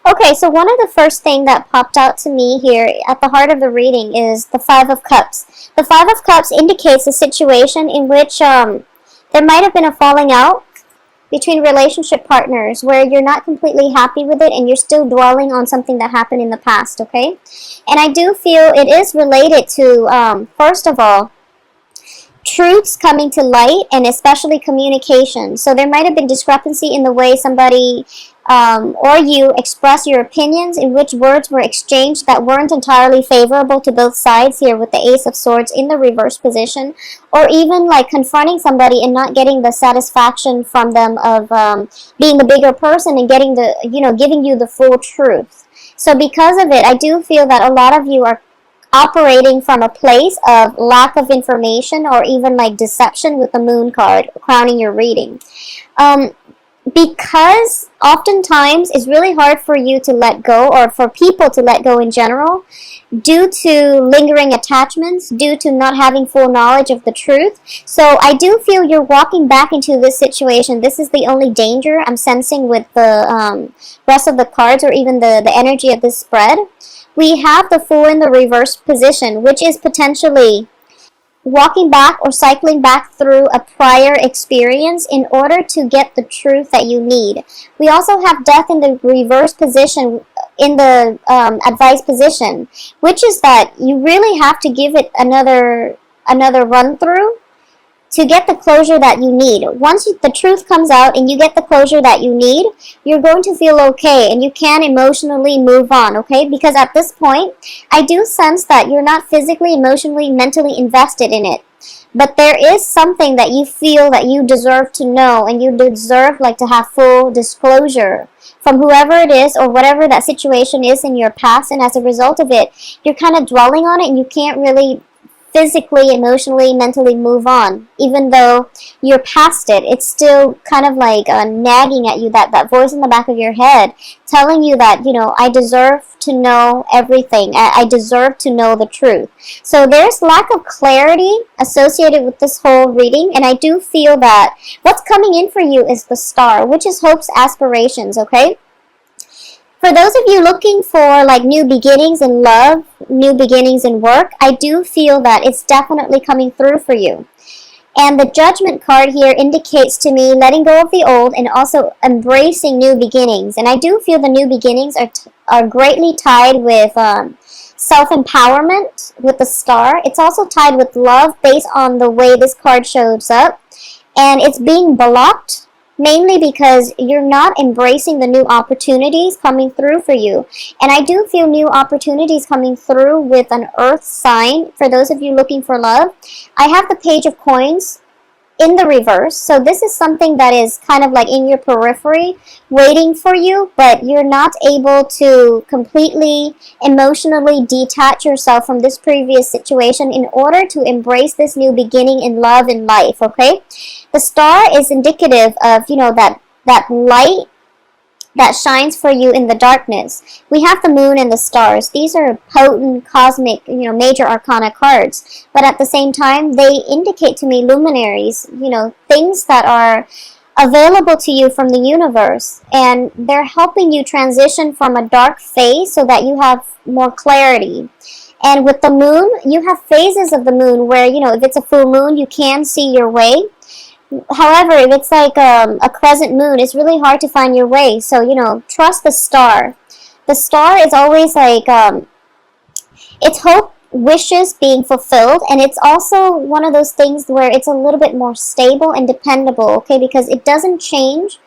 Okay, so one of the first thing that popped out to me here at the heart of the reading is the Five of Cups. The Five of Cups indicates a situation in which there might have been a falling out between relationship partners where you're not completely happy with it and you're still dwelling on something that happened in the past, okay? And I do feel it is related to, first of all, truths coming to light, and especially communication. So there might have been discrepancy in the way somebody or you express your opinions, in which words were exchanged that weren't entirely favorable to both sides here with the Ace of Swords in the reverse position, or even like confronting somebody and not getting the satisfaction from them of being the bigger person and getting the, giving you the full truth. So because of it, I do feel that a lot of you are operating from a place of lack of information or even like deception with the Moon card crowning your reading. Because oftentimes it's really hard for you to let go, or for people to let go in general, due to lingering attachments, due to not having full knowledge of the truth. So I do feel you're walking back into this situation. This is the only danger I'm sensing with the rest of the cards, or even the energy of this spread. We have the Fool in the reverse position, which is potentially walking back or cycling back through a prior experience in order to get the truth that you need. We also have Death in the reverse position in the advice position, which is that you really have to give it another run through to get the closure that you need. Once the truth comes out and you get the closure that you need, you're going to feel okay and you can emotionally move on, okay? Because at this point, I do sense that you're not physically, emotionally, mentally invested in it. But there is something that you feel that you deserve to know, and you deserve like to have full disclosure from whoever it is or whatever that situation is in your past. And as a result of it, you're kind of dwelling on it and you can't really physically, emotionally, mentally move on. Even though you're past it, it's still kind of like nagging at you, that voice in the back of your head telling you that, I deserve to know everything. I deserve to know the truth. So there's lack of clarity associated with this whole reading, and I do feel that what's coming in for you is the Star, which is hopes, aspirations, okay? For those of you looking for like new beginnings in love, new beginnings in work, I do feel that it's definitely coming through for you. And the Judgment card here indicates to me letting go of the old and also embracing new beginnings. And I do feel the new beginnings are greatly tied with self-empowerment with the Star. It's also tied with love based on the way this card shows up. And it's being blocked mainly because you're not embracing the new opportunities coming through for you. And I do feel new opportunities coming through with an Earth sign for those of you looking for love. I have the Page of Coins in the reverse. So this is something that is kind of like in your periphery waiting for you, but you're not able to completely emotionally detach yourself from this previous situation in order to embrace this new beginning in love and life, okay? The Star is indicative of, that light that shines for you in the darkness. We have the Moon and the Stars. These are potent, cosmic, major arcana cards. But at the same time, they indicate to me luminaries, things that are available to you from the universe. And they're helping you transition from a dark phase so that you have more clarity. And with the Moon, you have phases of the Moon where, if it's a full moon, you can see your way. However, if it's like a crescent moon, it's really hard to find your way. So, trust the Star. The Star is always like, it's hope, wishes being fulfilled. And it's also one of those things where it's a little bit more stable and dependable, okay? Because it doesn't change,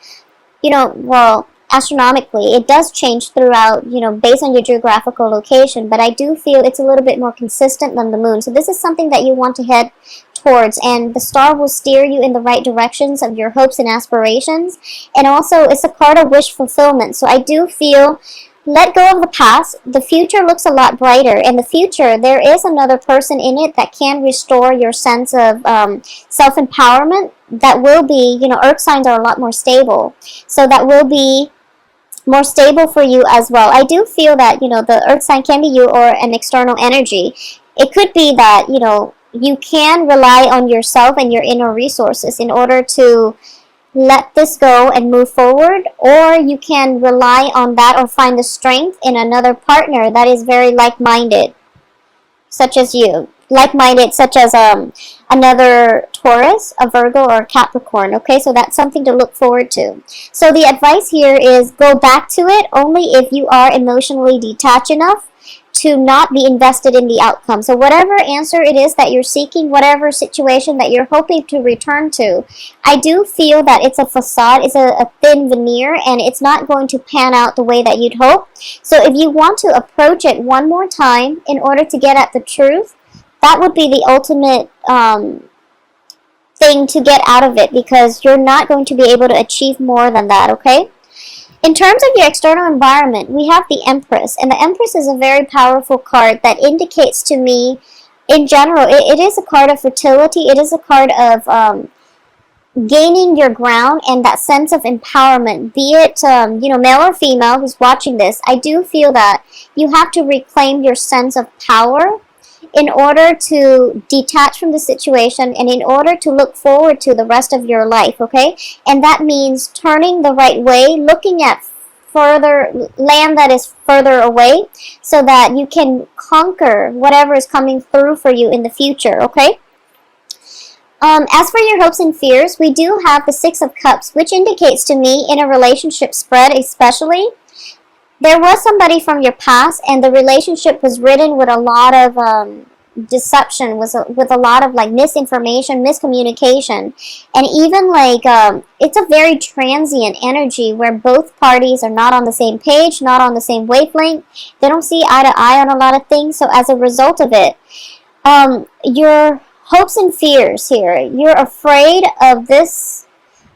astronomically. It does change throughout, based on your geographical location. But I do feel it's a little bit more consistent than the Moon. So this is something that you want to head towards, and the Star will steer you in the right directions of your hopes and aspirations. And also, it's a card of wish fulfillment. So I do feel let go of the past. The future looks a lot brighter. In the future, there is another person in it that can restore your sense of self-empowerment. That will be, Earth signs are a lot more stable. So that will be more stable for you as well. I do feel that, the Earth sign can be you or an external energy. It could be that, you can rely on yourself and your inner resources in order to let this go and move forward, or you can rely on that or find the strength in another partner that is very like-minded, such as you. Like-minded, such as another Taurus, a Virgo, or a Capricorn. Okay, so that's something to look forward to. So the advice here is go back to it only if you are emotionally detached enough to not be invested in the outcome. So whatever answer it is that you're seeking, whatever situation that you're hoping to return to, I do feel that it's a facade, it's a thin veneer, and it's not going to pan out the way that you'd hope. So if you want to approach it one more time in order to get at the truth, that would be the ultimate thing to get out of it, because you're not going to be able to achieve more than that, okay? In terms of your external environment, we have the Empress, and the Empress is a very powerful card that indicates to me, in general, it is a card of fertility, it is a card of gaining your ground and that sense of empowerment, be it, male or female who's watching this. I do feel that you have to reclaim your sense of power in order to detach from the situation and in order to look forward to the rest of your life, okay? And that means turning the right way, looking at further land that is further away so that you can conquer whatever is coming through for you in the future, okay? As for your hopes and fears, we do have the Six of Cups, which indicates to me in a relationship spread especially, there was somebody from your past and the relationship was ridden with a lot of deception, with a lot of like misinformation, miscommunication, and even like it's a very transient energy where both parties are not on the same page, not on the same wavelength. They don't see eye to eye on a lot of things. So as a result of it, your hopes and fears here, you're afraid of this,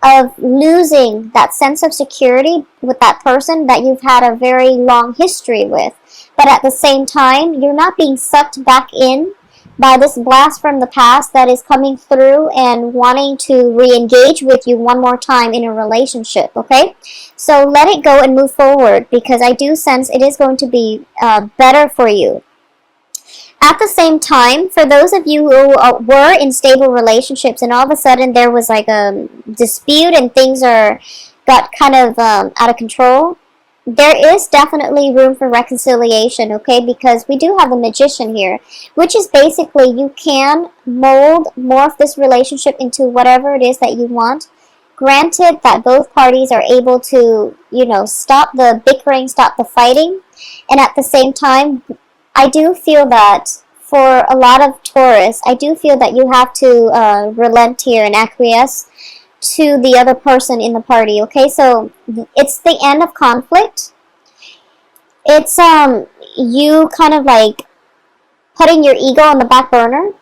of losing that sense of security with that person that you've had a very long history with. But at the same time, you're not being sucked back in by this blast from the past that is coming through and wanting to re-engage with you one more time in a relationship, okay? So let it go and move forward, because I do sense it is going to be better for you. At the same time, for those of you who were in stable relationships and all of a sudden there was like a dispute and things got kind of out of control, there is definitely room for reconciliation, okay? Because we do have the Magician here, which is basically you can morph this relationship into whatever it is that you want. Granted that both parties are able to, stop the bickering, stop the fighting, and at the same time, I do feel that for a lot of Taurus, I do feel that you have to relent here and acquiesce to the other person in the party, okay? So it's the end of conflict. It's you kind of like putting your ego on the back burner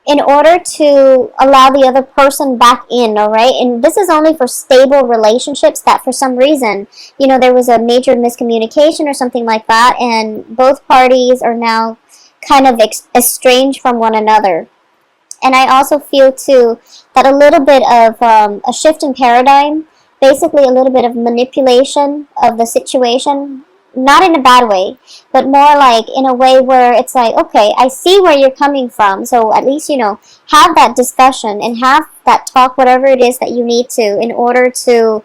in order to allow the other person back in, all right? And this is only for stable relationships that for some reason, there was a major miscommunication or something like that, and both parties are now kind of estranged from one another. And I also feel too that a little bit of a shift in paradigm, basically a little bit of manipulation of the situation, not in a bad way, but more like in a way where it's like, okay, I see where you're coming from, so at least, have that discussion and have that talk, whatever it is that you need to, in order to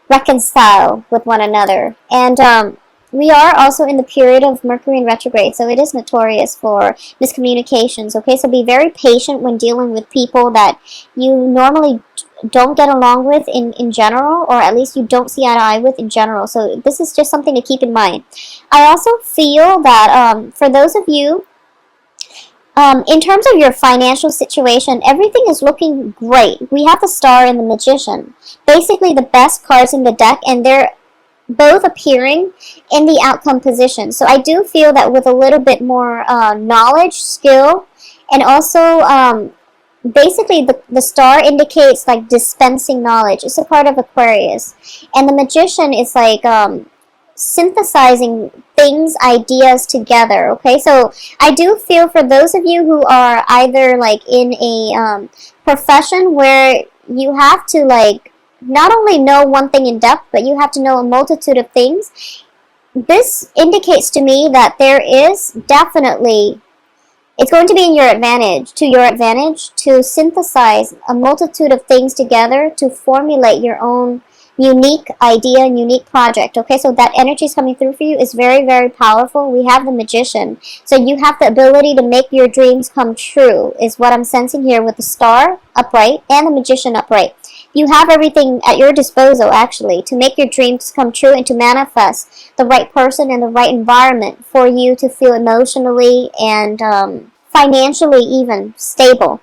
reconcile with one another. And we are also in the period of Mercury in retrograde, so it is notorious for miscommunications, okay? So be very patient when dealing with people that you normally don't get along with in general, or at least you don't see eye to eye with in general. So this is just something to keep in mind. I also feel that for those of you, in terms of your financial situation, everything is looking great. We have the Star and the Magician, basically the best cards in the deck, and they're both appearing in the outcome position. So I do feel that with a little bit more knowledge, skill, and also basically the Star indicates like dispensing knowledge. It's a part of Aquarius. And the Magician is like synthesizing things, ideas together, okay? So I do feel for those of you who are either like in a profession where you have to like not only know one thing in depth, but you have to know a multitude of things, this indicates to me that there is definitely It's going to be in your advantage, to synthesize a multitude of things together to formulate your own unique idea and unique project. Okay, so that energy is coming through for you is very, very powerful. We have the Magician. So you have the ability to make your dreams come true, is what I'm sensing here with the Star upright and the Magician upright. You have everything at your disposal, actually, to make your dreams come true and to manifest the right person and the right environment for you to feel emotionally and financially even stable.